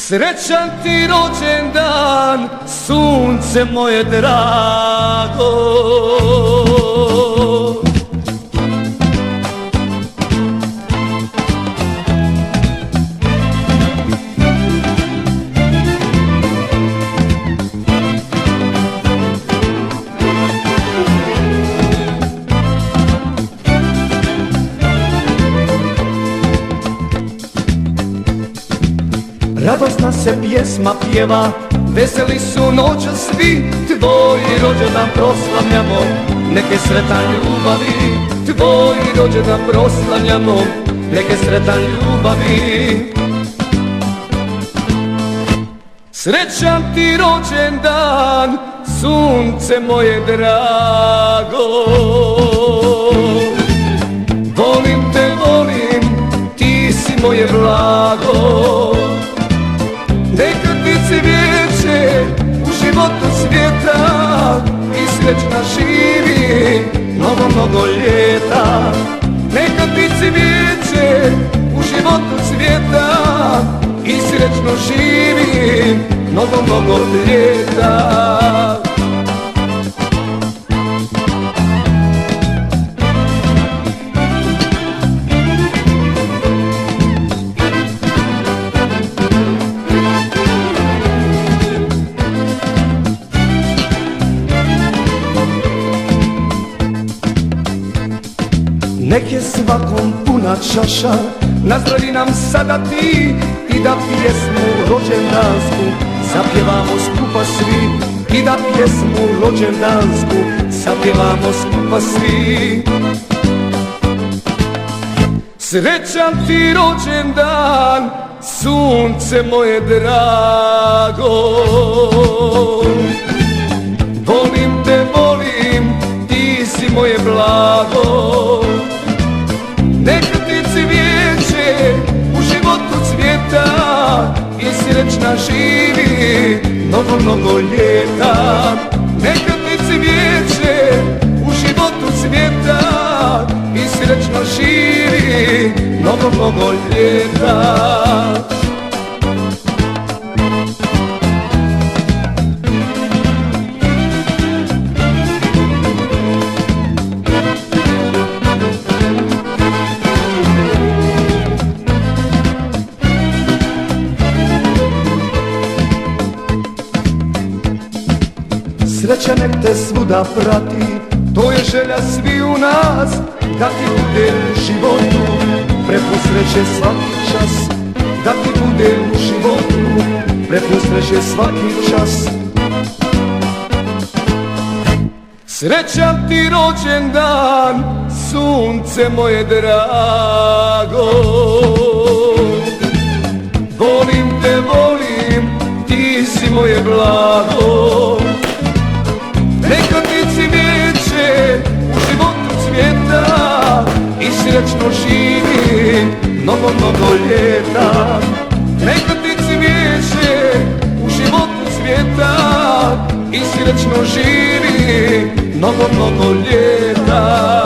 Srećan ti rođendan, sunce moje drago. Radosna se pjesma pjeva, veseli su noćas svi, tvoj rođendan proslavljamo, neke sretan ljubavi. Tvoj rođendan proslavljamo, neke sretan ljubavi. Srećan ti rođendan, sunce moje drago. Volim te, volim, ti si moje blago. Neka ti cvijeće u životu svijeta i srećna živi mnogo ljeta. Neka ti cvijeće u životu svijeta i srećno živi mnogo ljeta. Nek je svakom puna čaša, nazdravi nam sada ti i da pjesmu rođendansku zapjevamo skupa svi. I da pjesmu rođendansku zapjevamo skupa svi. Srećan ti rođendan, sunce moje drago. Volim te, volim, ti si moje blago. Neka ti cvijeće u životu cvijeta i srećna živi mnogo ljeta. Neka ti cvijeće u životu cvijeta i srećno živi mnogo ljeta. Sreća nek te svuda prati, to je želja svi u nas, da ti bude u životu prepun sreće svaki čas. Da ti bude u životu prepun sreće svaki čas. Srećan ti rođendan, sunce moje drago. Volim te, volim, ti si moje blago. Neka ti cvijeće u životu cvijeta i srećno živi mnogo ljeta. Neka ti cvijeće u životu cvijeta i srećno živi mnogo ljeta.